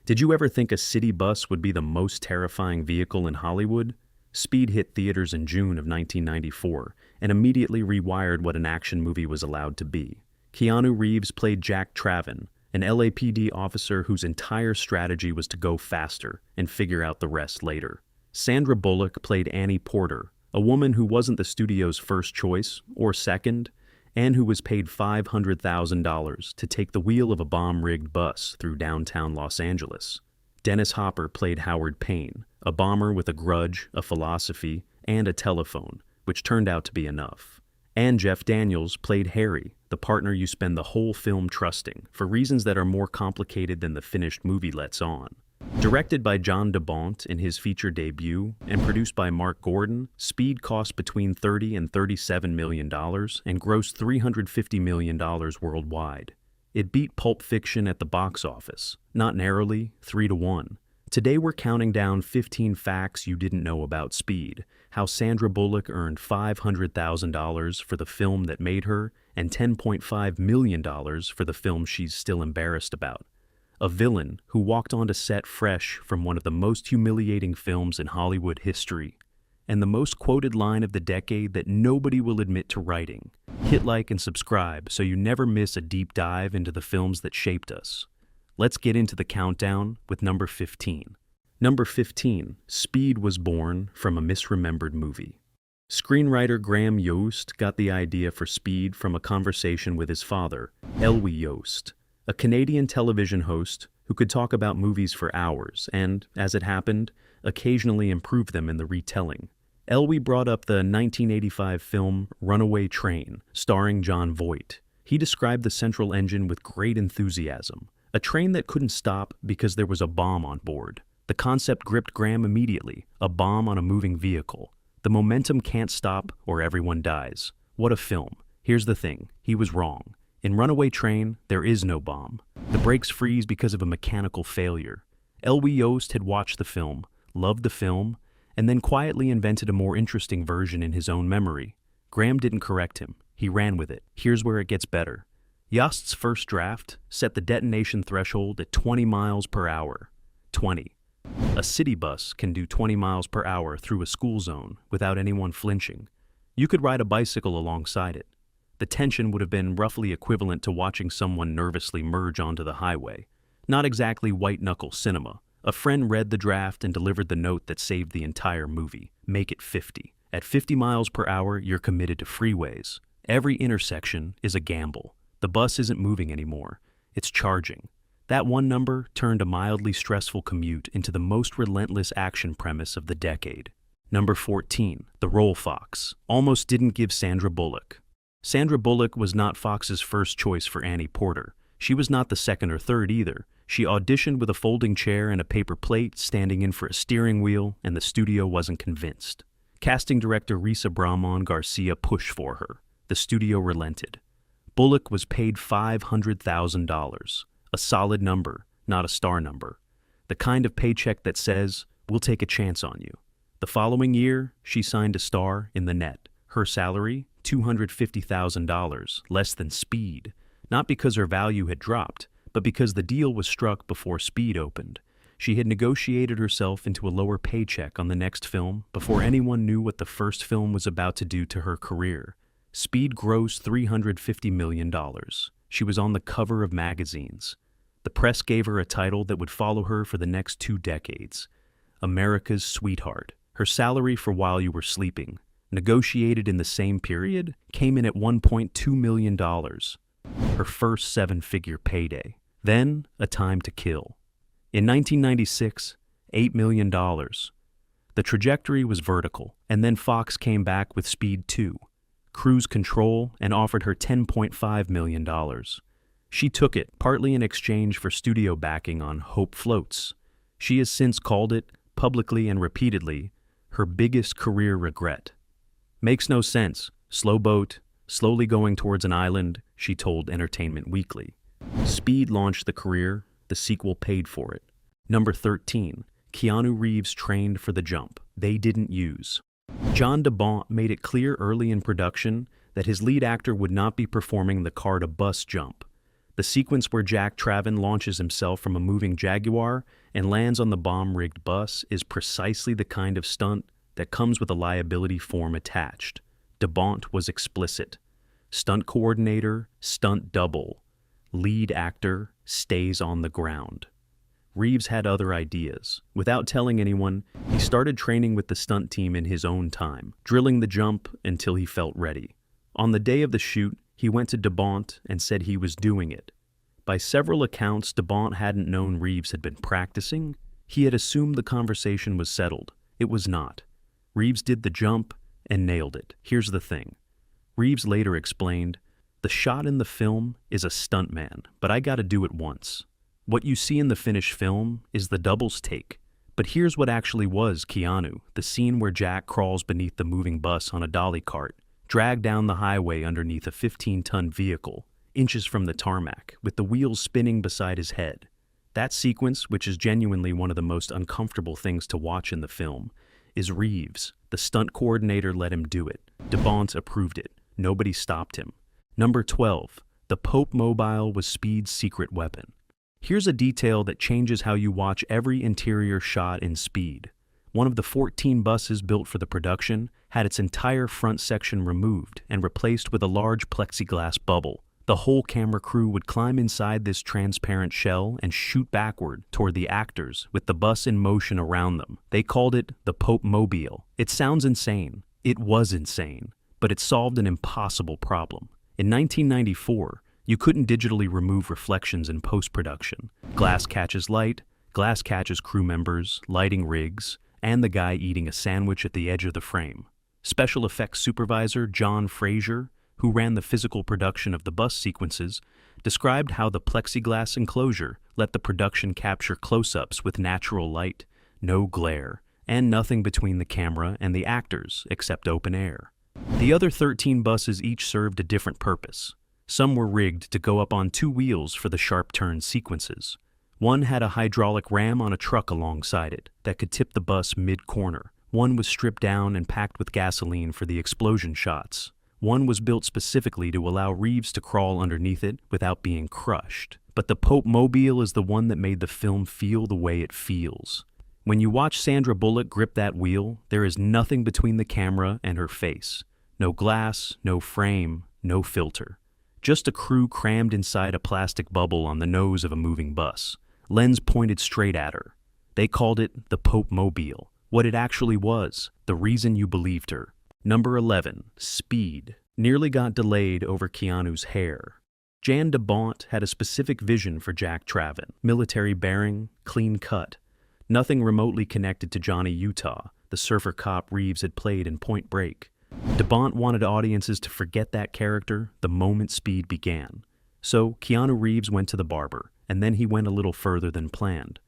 Did you ever think a city bus would be the most terrifying vehicle in Hollywood? Speed hit theaters in June of 1994 and immediately rewired what an action movie was allowed to be. Keanu Reeves played Jack Traven, an LAPD officer whose entire strategy was to go faster and figure out the rest later. Sandra Bullock played Annie Porter, a woman who wasn't the studio's first choice, or second, and who was paid $500,000 to take the wheel of a bomb-rigged bus through downtown Los Angeles. Dennis Hopper played Howard Payne, a bomber with a grudge, a philosophy, and a telephone, which turned out to be enough. And Jeff Daniels played Harry, the partner you spend the whole film trusting, for reasons that are more complicated than the finished movie lets on. Directed by John Bont in his feature debut and produced by Mark Gordon, Speed cost between $30 and $37 million and grossed $350 million worldwide. It beat Pulp Fiction at the box office, not narrowly, 3-1. Today we're counting down 15 facts you didn't know about Speed, how Sandra Bullock earned $500,000 for the film that made her and $10.5 million for the film she's still embarrassed about. A villain who walked onto set fresh from one of the most humiliating films in Hollywood history, and the most quoted line of the decade that nobody will admit to writing. Hit like and subscribe so you never miss a deep dive into the films that shaped us. Let's get into the countdown with number 15. Number 15, Speed was born from a misremembered movie. Screenwriter Graham Yost got the idea for Speed from a conversation with his father, Elwy Yost, a Canadian television host who could talk about movies for hours and, as it happened, occasionally improve them in the retelling. Elwy brought up the 1985 film Runaway Train, starring Jon Voight. He described the central engine with great enthusiasm, a train that couldn't stop because there was a bomb on board. The concept gripped Graham immediately, a bomb on a moving vehicle. The momentum can't stop or everyone dies. What a film. Here's the thing, he was wrong. In Runaway Train, there is no bomb. The brakes freeze because of a mechanical failure. Elwy Yost had watched the film, loved the film, and then quietly invented a more interesting version in his own memory. Graham didn't correct him. He ran with it. Here's where it gets better. Yost's first draft set the detonation threshold at 20 miles per hour. 20. A city bus can do 20 miles per hour through a school zone without anyone flinching. You could ride a bicycle alongside it. The tension would have been roughly equivalent to watching someone nervously merge onto the highway. Not exactly white-knuckle cinema. A friend read the draft and delivered the note that saved the entire movie. Make it 50. At 50 miles per hour, you're committed to freeways. Every intersection is a gamble. The bus isn't moving anymore. It's charging. That one number turned a mildly stressful commute into the most relentless action premise of the decade. Number 14, The Role Fox. Almost didn't give Sandra Bullock. Sandra Bullock was not Fox's first choice for Annie Porter. She was not the second or third either. She auditioned with a folding chair and a paper plate, standing in for a steering wheel, and the studio wasn't convinced. Casting director Risa Bramon Garcia pushed for her. The studio relented. Bullock was paid $500,000, a solid number, not a star number. The kind of paycheck that says, we'll take a chance on you. The following year, she signed a star in The Net. Her salary, $250,000, less than Speed, not because her value had dropped, but because the deal was struck before Speed opened. She had negotiated herself into a lower paycheck on the next film before anyone knew what the first film was about to do to her career. Speed grossed $350 million. She was on the cover of magazines. The press gave her a title that would follow her for the next 2 decades. America's Sweetheart. Her salary for While You Were Sleeping, negotiated in the same period, came in at $1.2 million. Her first 7-figure payday. Then, A Time to Kill. In 1996, $8 million. The trajectory was vertical, and then Fox came back with Speed 2, Cruise Control, and offered her $10.5 million. She took it, partly in exchange for studio backing on Hope Floats. She has since called it, publicly and repeatedly, her biggest career regret. Makes no sense. Slow boat, slowly going towards an island, she told Entertainment Weekly. Speed launched the career, the sequel paid for it. Number 13, Keanu Reeves trained for the jump. They didn't use. John Bont made it clear early in production that his lead actor would not be performing the car-to-bus jump. The sequence where Jack Traven launches himself from a moving Jaguar and lands on the bomb-rigged bus is precisely the kind of stunt that comes with a liability form attached. Bont was explicit. Stunt coordinator, stunt double. Lead actor stays on the ground. Reeves had other ideas. Without telling anyone, he started training with the stunt team in his own time, drilling the jump until he felt ready. On the day of the shoot, he went to Bont and said he was doing it. By several accounts, Bont hadn't known Reeves had been practicing. He had assumed the conversation was settled. It was not. Reeves did the jump and nailed it. Here's the thing. Reeves later explained, "The shot in the film is a stuntman, but I gotta do it once. What you see in the finished film is the doubles take. But here's what actually was Keanu, the scene where Jack crawls beneath the moving bus on a dolly cart, dragged down the highway underneath a 15-ton vehicle, inches from the tarmac, with the wheels spinning beside his head. That sequence, which is genuinely one of the most uncomfortable things to watch in the film, is Reeves. The stunt coordinator let him do it. Bont approved it. Nobody stopped him. Number 12. The Pope Mobile was Speed's secret weapon. Here's a detail that changes how you watch every interior shot in Speed. One of the 14 buses built for the production had its entire front section removed and replaced with a large plexiglass bubble. The whole camera crew would climb inside this transparent shell and shoot backward toward the actors with the bus in motion around them. They called it the Pope Mobile. It sounds insane. It was insane, but it solved an impossible problem. In 1994, you couldn't digitally remove reflections in post-production. Glass catches light, glass catches crew members, lighting rigs, and the guy eating a sandwich at the edge of the frame. Special effects supervisor John Fraser, who ran the physical production of the bus sequences, described how the plexiglass enclosure let the production capture close-ups with natural light, no glare, and nothing between the camera and the actors except open air. The other 13 buses each served a different purpose. Some were rigged to go up on two wheels for the sharp turn sequences. One had a hydraulic ram on a truck alongside it that could tip the bus mid-corner. One was stripped down and packed with gasoline for the explosion shots. One was built specifically to allow Reeves to crawl underneath it without being crushed. But the Pope Mobile is the one that made the film feel the way it feels. When you watch Sandra Bullock grip that wheel, there is nothing between the camera and her face. No glass, no frame, no filter. Just a crew crammed inside a plastic bubble on the nose of a moving bus. Lens pointed straight at her. They called it the Pope Mobile. What it actually was, the reason you believed her. Number 11. Speed. Nearly got delayed over Keanu's hair. Jan Bont had a specific vision for Jack Traven. Military bearing, clean cut. Nothing remotely connected to Johnny Utah, the surfer cop Reeves had played in Point Break. Bont wanted audiences to forget that character the moment Speed began. So Keanu Reeves went to the barber, and then he went a little further than planned.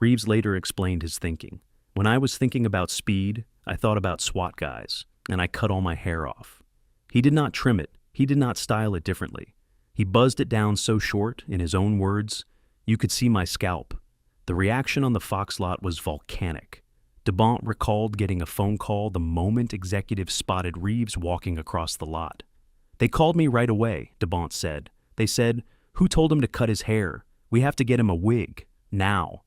Reeves later explained his thinking. "When I was thinking about Speed, I thought about SWAT guys, and I cut all my hair off." He did not trim it. He did not style it differently. He buzzed it down so short, in his own words, "You could see my scalp." The reaction on the Fox lot was volcanic. Bont recalled getting a phone call the moment executives spotted Reeves walking across the lot. "They called me right away," Bont said. "They said, 'Who told him to cut his hair? We have to get him a wig. Now.'"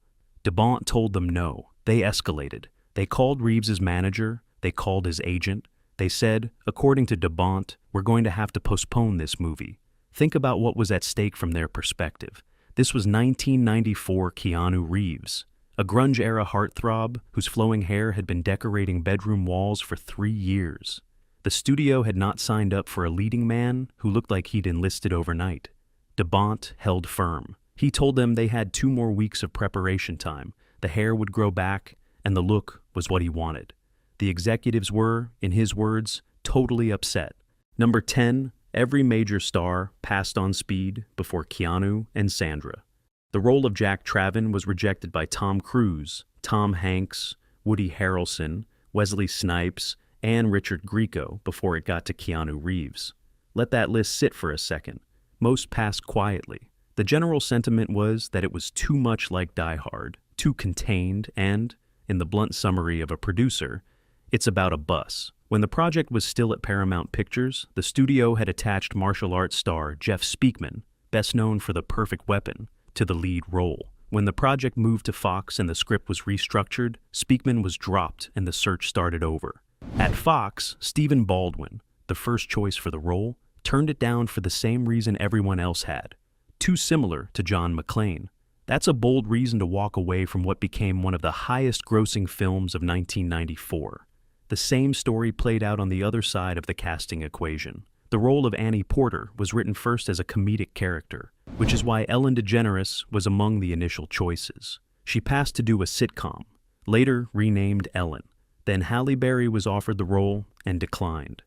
Bont told them no. They escalated. They called Reeves's manager. They called his agent. They said, according to Bont, "We're going to have to postpone this movie." Think about what was at stake from their perspective. This was 1994 Keanu Reeves, a grunge-era heartthrob whose flowing hair had been decorating bedroom walls for 3 years. The studio had not signed up for a leading man who looked like he'd enlisted overnight. Bont held firm. He told them they had 2 more weeks of preparation time. The hair would grow back, and the look was what he wanted. The executives were, in his words, totally upset. Number 10, every major star passed on Speed before Keanu and Sandra. The role of Jack Traven was rejected by Tom Cruise, Tom Hanks, Woody Harrelson, Wesley Snipes, and Richard Grieco before it got to Keanu Reeves. Let that list sit for a second. Most passed quietly. The general sentiment was that it was too much like Die Hard, too contained, and, in the blunt summary of a producer, it's about a bus. When the project was still at Paramount Pictures, the studio had attached martial arts star Jeff Speakman, best known for The Perfect Weapon, to the lead role. When the project moved to Fox and the script was restructured, Speakman was dropped and the search started over. At Fox, Stephen Baldwin, the first choice for the role, turned it down for the same reason everyone else had. Too similar to John McClane. That's a bold reason to walk away from what became one of the highest-grossing films of 1994. The same story played out on the other side of the casting equation. The role of Annie Porter was written first as a comedic character, which is why Ellen DeGeneres was among the initial choices. She passed to do a sitcom, later renamed Ellen. Then Halle Berry was offered the role and declined.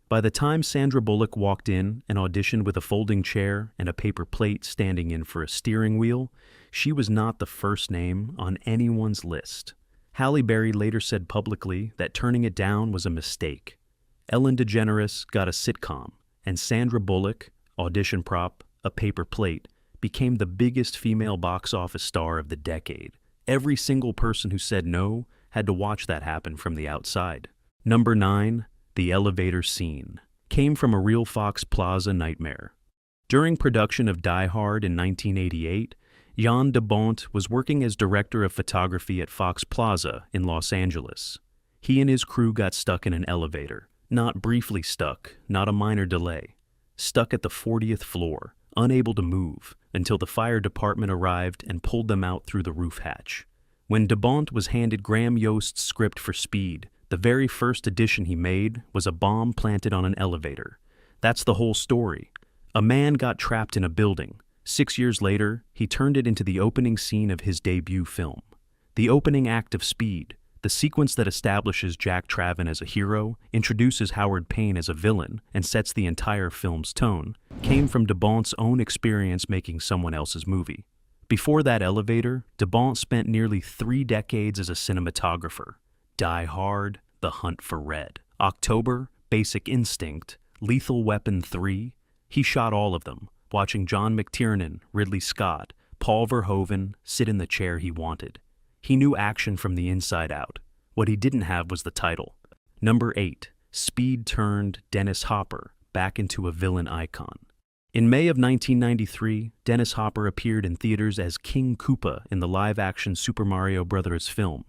By the time Sandra Bullock walked in and auditioned with a folding chair and a paper plate standing in for a steering wheel, she was not the first name on anyone's list. Halle Berry later said publicly that turning it down was a mistake. Ellen DeGeneres got a sitcom, and Sandra Bullock, audition prop, a paper plate, became the biggest female box office star of the decade. Every single person who said no had to watch that happen from the outside. Number 9, the elevator scene, came from a real Fox Plaza nightmare. During production of Die Hard in 1988, Jan de Bont was working as director of photography at Fox Plaza in Los Angeles. He and his crew got stuck in an elevator. Not briefly stuck, not a minor delay. Stuck at the 40th floor, unable to move, until the fire department arrived and pulled them out through the roof hatch. When de Bont was handed Graham Yost's script for Speed, the very first addition he made was a bomb planted on an elevator. That's the whole story. A man got trapped in a building. 6 years later, he turned it into the opening scene of his debut film. The opening act of Speed, the sequence that establishes Jack Traven as a hero, introduces Howard Payne as a villain, and sets the entire film's tone, came from de Bont's own experience making someone else's movie. Before that elevator, de Bont spent nearly 3 decades as a cinematographer. Die Hard, The Hunt for Red, October, Basic Instinct, Lethal Weapon 3. He shot all of them, watching John McTiernan, Ridley Scott, Paul Verhoeven sit in the chair he wanted. He knew action from the inside out. What he didn't have was the title. Number 8, Speed turned Dennis Hopper back into a villain icon. In May of 1993, Dennis Hopper appeared in theaters as King Koopa in the live-action Super Mario Bros. Film,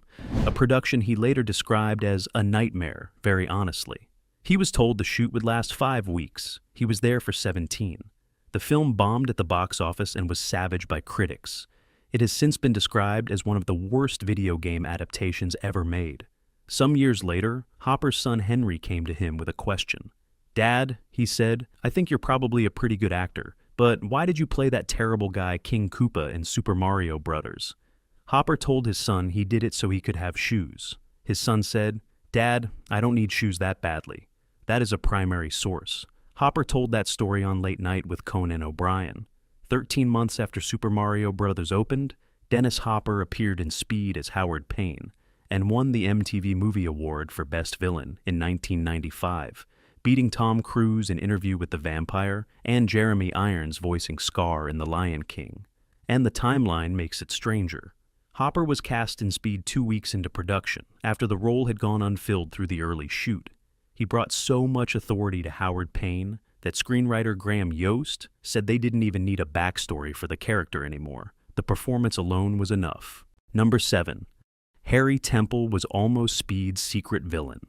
a production he later described as a nightmare, very honestly. He was told the shoot would last 5 weeks. He was there for 17. The film bombed at the box office and was savaged by critics. It has since been described as one of the worst video game adaptations ever made. Some years later, Hopper's son Henry came to him with a question. "Dad," he said, "I think you're probably a pretty good actor, but why did you play that terrible guy King Koopa in Super Mario Bros.?" Hopper told his son he did it so he could have shoes. His son said, "Dad, I don't need shoes that badly." That is a primary source. Hopper told that story on Late Night with Conan O'Brien. 13 months after Super Mario Bros. Opened, Dennis Hopper appeared in Speed as Howard Payne and won the MTV Movie Award for Best Villain in 1995, beating Tom Cruise in Interview with the Vampire and Jeremy Irons voicing Scar in The Lion King. And the timeline makes it stranger. Hopper was cast in Speed 2 weeks into production, after the role had gone unfilled through the early shoot. He brought so much authority to Howard Payne that screenwriter Graham Yost said they didn't even need a backstory for the character anymore. The performance alone was enough. Number 7. Harry Temple was almost Speed's secret villain.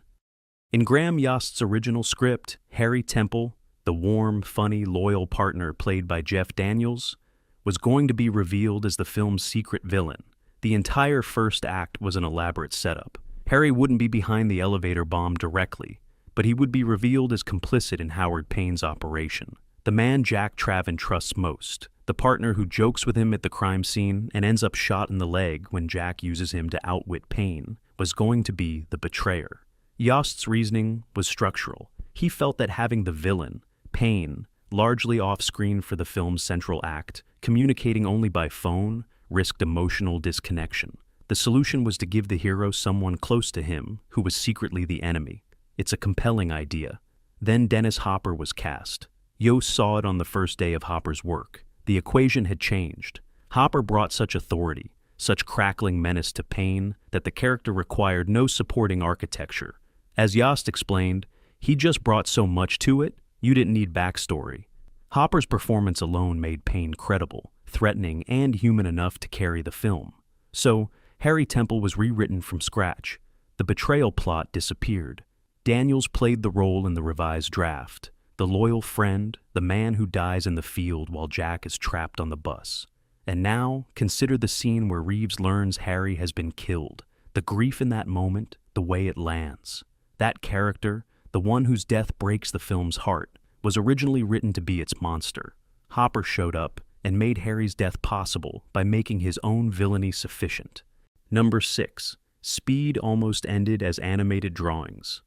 In Graham Yost's original script, Harry Temple, the warm, funny, loyal partner played by Jeff Daniels, was going to be revealed as the film's secret villain. The entire first act was an elaborate setup. Harry wouldn't be behind the elevator bomb directly, but he would be revealed as complicit in Howard Payne's operation. The man Jack Traven trusts most, the partner who jokes with him at the crime scene and ends up shot in the leg when Jack uses him to outwit Payne, was going to be the betrayer. Yost's reasoning was structural. He felt that having the villain, Payne, largely off-screen for the film's central act, communicating only by phone, risked emotional disconnection. The solution was to give the hero someone close to him who was secretly the enemy. It's a compelling idea. Then Dennis Hopper was cast. Yost saw it on the first day of Hopper's work. The equation had changed. Hopper brought such authority, such crackling menace to Payne, that the character required no supporting architecture. As Yost explained, he just brought so much to it, you didn't need backstory. Hopper's performance alone made Payne credible, threatening, and human enough to carry the film. So, Harry Temple was rewritten from scratch. The betrayal plot disappeared. Daniels played the role in the revised draft, the loyal friend, the man who dies in the field while Jack is trapped on the bus. And now, consider the scene where Reeves learns Harry has been killed. The grief in that moment, the way it lands. That character, the one whose death breaks the film's heart, was originally written to be its monster. Hopper showed up and made Harry's death possible by making his own villainy sufficient. Number 6. Speed almost ended as animated drawings.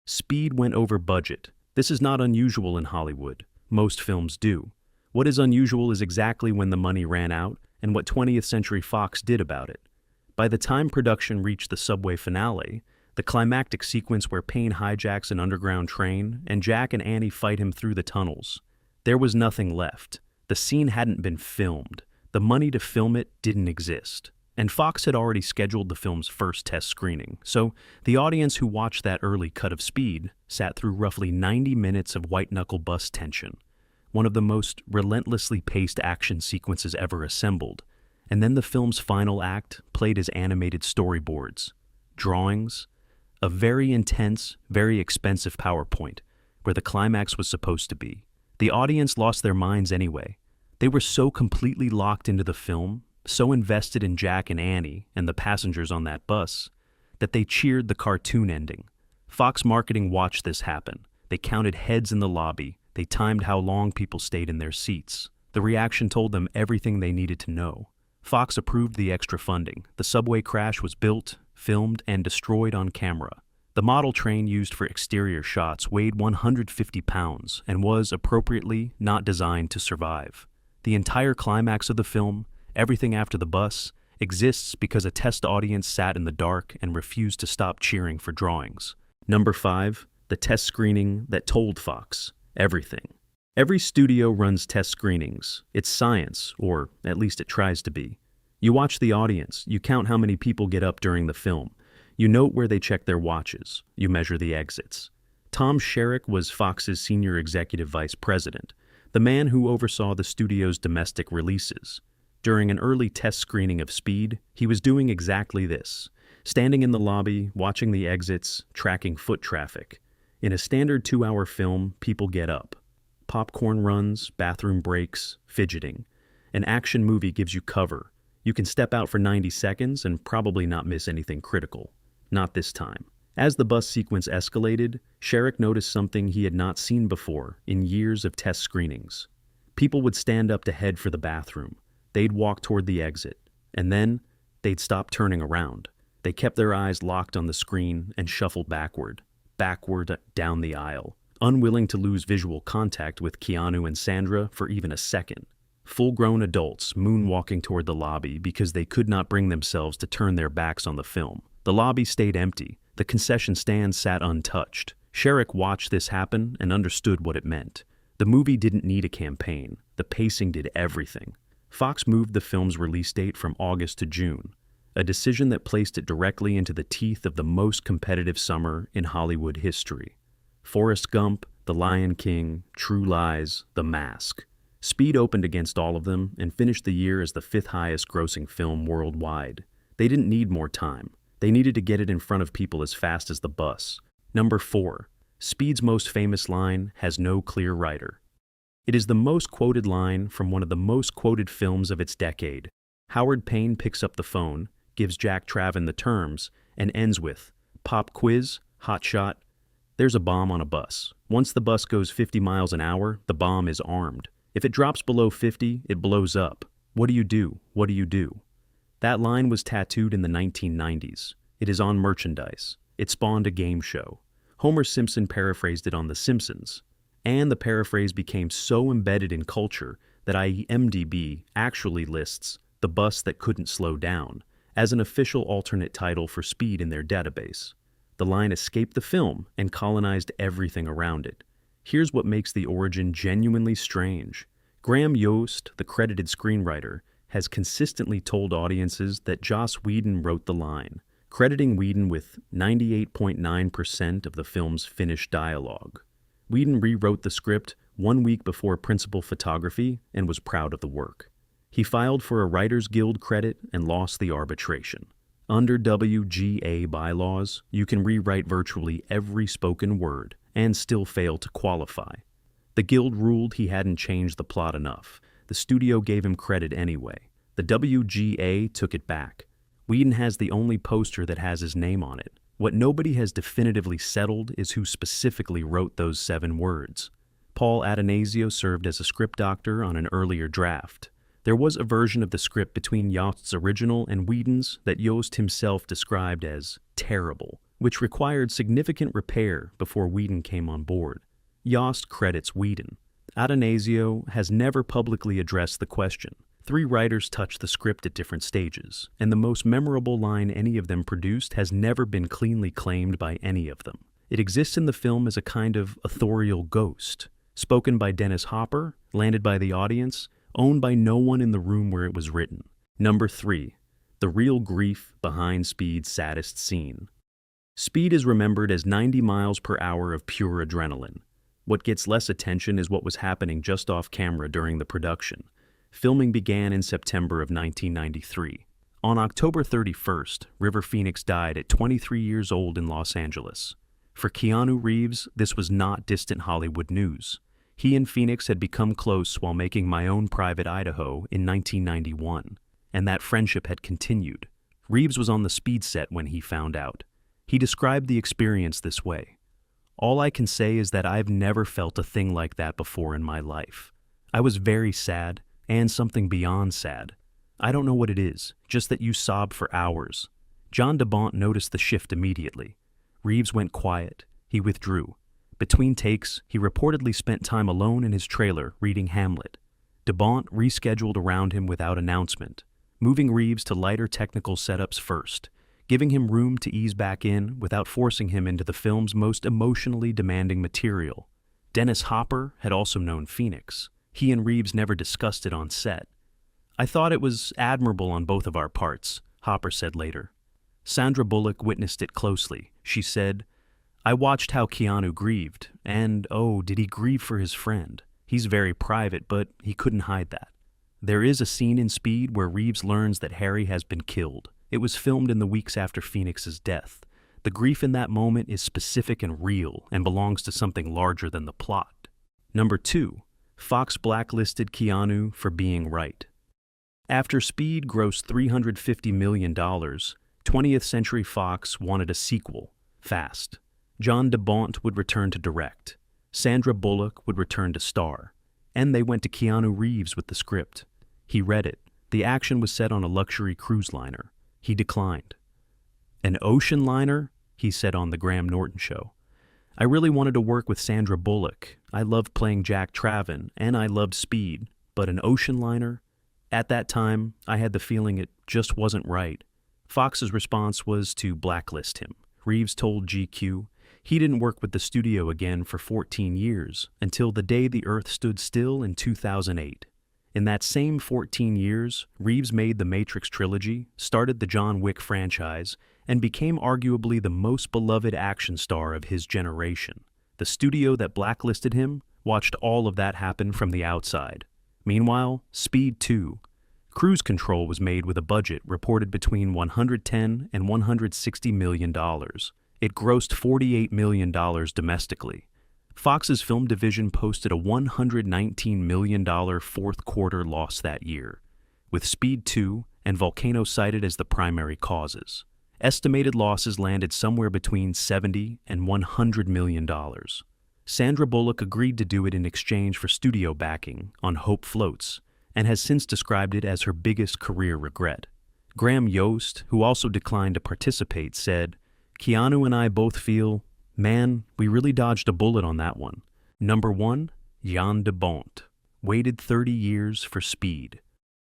Speed went over budget. This is not unusual in Hollywood. Most films do. What is unusual is exactly when the money ran out and what 20th Century Fox did about it. By the time production reached the subway finale, the climactic sequence where Payne hijacks an underground train and Jack and Annie fight him through the tunnels, there was nothing left. The scene hadn't been filmed. The money to film it didn't exist. And Fox had already scheduled the film's first test screening, so the audience who watched that early cut of Speed sat through roughly 90 minutes of white-knuckle bus tension, one of the most relentlessly paced action sequences ever assembled, and then the film's final act played as animated storyboards, drawings, a very intense, very expensive PowerPoint, where the climax was supposed to be. The audience lost their minds anyway. They were so completely locked into the film, so invested in Jack and Annie and the passengers on that bus, that they cheered the cartoon ending. Fox marketing watched this happen. They counted heads in the lobby. They timed how long people stayed in their seats. The reaction told them everything they needed to know. Fox approved the extra funding. The subway crash was built, filmed, and destroyed on camera. The model train used for exterior shots weighed 150 pounds and was, appropriately, not designed to survive. The entire climax of the film, everything after the bus, exists because a test audience sat in the dark and refused to stop cheering for drawings. Number 5. The test screening that told Fox everything. Every studio runs test screenings. It's science, or at least it tries to be. You watch the audience, you count how many people get up during the film. You note where they check their watches. You measure the exits. Tom Sherrick was Fox's senior executive vice president, the man who oversaw the studio's domestic releases. During an early test screening of Speed, he was doing exactly this, standing in the lobby, watching the exits, tracking foot traffic. In a standard 2-hour film, people get up. Popcorn runs, bathroom breaks, fidgeting. An action movie gives you cover. You can step out for 90 seconds and probably not miss anything critical. Not this time. As the bus sequence escalated, Sherrick noticed something he had not seen before in years of test screenings. People would stand up to head for the bathroom. They'd walk toward the exit, and then they'd stop turning around. They kept their eyes locked on the screen and shuffled backward down the aisle, unwilling to lose visual contact with Keanu and Sandra for even a second. Full-grown adults moonwalking toward the lobby because they could not bring themselves to turn their backs on the film. The lobby stayed empty. The concession stand sat untouched. Sherrick watched this happen and understood what it meant. The movie didn't need a campaign. The pacing did everything. Fox moved the film's release date from August to June, a decision that placed it directly into the teeth of the most competitive summer in Hollywood history. Forrest Gump, The Lion King, True Lies, The Mask. Speed opened against all of them and finished the year as the 5th highest grossing film worldwide. They didn't need more time. They needed to get it in front of people as fast as the bus. Number 4. Speed's most famous line has no clear writer. It is the most quoted line from one of the most quoted films of its decade. Howard Payne picks up the phone, gives Jack Traven the terms, and ends with, "Pop quiz, hot shot. There's a bomb on a bus. Once the bus goes 50 miles an hour, the bomb is armed. If it drops below 50, it blows up. What do you do? What do you do?" That line was tattooed in the 1990s. It is on merchandise. It spawned a game show. Homer Simpson paraphrased it on The Simpsons. And the paraphrase became so embedded in culture that IMDb actually lists "The Bus That Couldn't Slow Down" as an official alternate title for Speed in their database. The line escaped the film and colonized everything around it. Here's what makes the origin genuinely strange. Graham Yost, the credited screenwriter, has consistently told audiences that Joss Whedon wrote the line, crediting Whedon with 98.9% of the film's finished dialogue. Whedon rewrote the script 1 week before principal photography and was proud of the work. He filed for a Writers Guild credit and lost the arbitration. Under WGA bylaws, you can rewrite virtually every spoken word and still fail to qualify. The Guild ruled he hadn't changed the plot enough. The studio gave him credit anyway. The WGA took it back. Whedon has the only poster that has his name on it. What nobody has definitively settled is who specifically wrote those 7 words. Paul Atanasio served as a script doctor on an earlier draft. There was a version of the script between Yost's original and Whedon's that Yost himself described as terrible, which required significant repair before Whedon came on board. Yost credits Whedon. Atanasio has never publicly addressed the question. 3 writers touched the script at different stages, and the most memorable line any of them produced has never been cleanly claimed by any of them. It exists in the film as a kind of authorial ghost, spoken by Dennis Hopper, landed by the audience, owned by no one in the room where it was written. Number 3. The real grief behind Speed's saddest scene. Speed is remembered as 90 miles per hour of pure adrenaline. What gets less attention is what was happening just off camera during the production. Filming began in September of 1993. On October 31st, River Phoenix died at 23 years old in Los Angeles. For Keanu Reeves, this was not distant Hollywood news. He and Phoenix had become close while making My Own Private Idaho in 1991, and that friendship had continued. Reeves was on the Speed set when he found out. He described the experience this way: "All I can say is that I've never felt a thing like that before in my life. I was very sad, and something beyond sad. I don't know what it is, just that you sob for hours." John de Bont noticed the shift immediately. Reeves went quiet. He withdrew. Between takes, he reportedly spent time alone in his trailer reading Hamlet. De Bont rescheduled around him without announcement, moving Reeves to lighter technical setups first, giving him room to ease back in without forcing him into the film's most emotionally demanding material. Dennis Hopper had also known Phoenix. He and Reeves never discussed it on set. "I thought it was admirable on both of our parts," Hopper said later. Sandra Bullock witnessed it closely. She said, "I watched how Keanu grieved, and oh, did he grieve for his friend. He's very private, but he couldn't hide that." There is a scene in Speed where Reeves learns that Harry has been killed. It was filmed in the weeks after Phoenix's death. The grief in that moment is specific and real and belongs to something larger than the plot. Number 2. Fox blacklisted Keanu for being right. After Speed grossed $350 million, 20th Century Fox wanted a sequel, fast. John de Bont would return to direct. Sandra Bullock would return to star. And they went to Keanu Reeves with the script. He read it. The action was set on a luxury cruise liner. He declined. "An ocean liner?" he said on The Graham Norton Show. "I really wanted to work with Sandra Bullock. I loved playing Jack Traven, and I loved Speed. But an ocean liner? At that time, I had the feeling it just wasn't right." Fox's response was to blacklist him. Reeves told GQ he didn't work with the studio again for 14 years, until the day the Earth stood still in 2008. In that same 14 years, Reeves made the Matrix trilogy, started the John Wick franchise, and became arguably the most beloved action star of his generation. The studio that blacklisted him watched all of that happen from the outside. Meanwhile, Speed 2. Cruise Control was made with a budget reported between $110 and $160 million. It grossed $48 million domestically. Fox's film division posted a $119 million fourth quarter loss that year, with Speed 2 and Volcano cited as the primary causes. Estimated losses landed somewhere between $70 and $100 million. Sandra Bullock agreed to do it in exchange for studio backing on Hope Floats, and has since described it as her biggest career regret. Graham Yost, who also declined to participate, said, "Keanu and I both feel, man, we really dodged a bullet on that one." Number 1. Jan de Bont. Waited 30 years for Speed.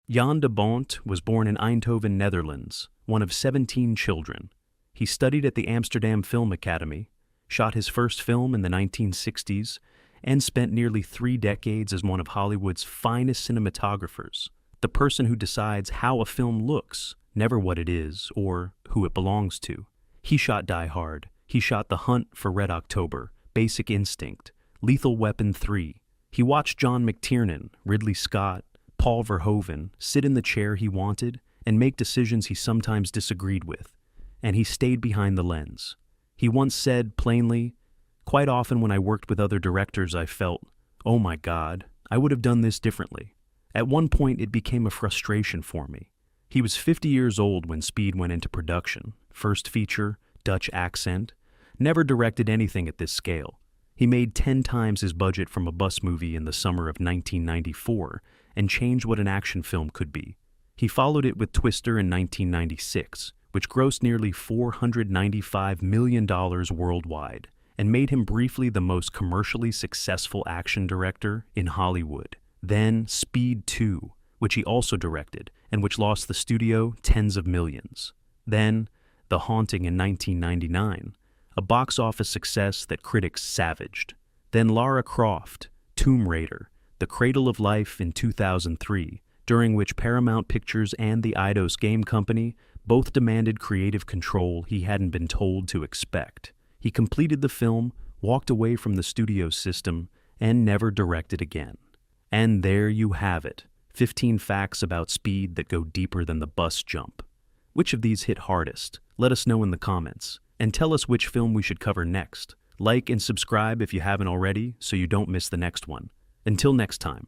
Jan de Bont was born in Eindhoven, Netherlands, one of 17 children. He studied at the Amsterdam Film Academy, shot his first film in the 1960s, and spent nearly 3 decades as one of Hollywood's finest cinematographers, the person who decides how a film looks, never what it is or who it belongs to. He shot Die Hard. He shot The Hunt for Red October, Basic Instinct, Lethal Weapon 3. He watched John McTiernan, Ridley Scott, Paul Verhoeven sit in the chair he wanted and make decisions he sometimes disagreed with, and he stayed behind the lens. He once said plainly, "Quite often when I worked with other directors I felt, oh my God, I would have done this differently." At one point it became a frustration for me. He was 50 years old when Speed went into production, first feature, Dutch accent, never directed anything at this scale. He made 10 times his budget from a bus movie in the summer of 1994 and changed what an action film could be. He followed it with Twister in 1996, which grossed nearly $495 million worldwide and made him briefly the most commercially successful action director in Hollywood. Then Speed 2, which he also directed and which lost the studio tens of millions. Then The Haunting in 1999, a box office success that critics savaged. Then Lara Croft, Tomb Raider, The Cradle of Life in 2003, during which Paramount Pictures and the Eidos Game Company both demanded creative control he hadn't been told to expect. He completed the film, walked away from the studio system, and never directed again. And there you have it, 15 facts about Speed that go deeper than the bus jump. Which of these hit hardest? Let us know in the comments. And tell us which film we should cover next. Like and subscribe if you haven't already so you don't miss the next one. Until next time.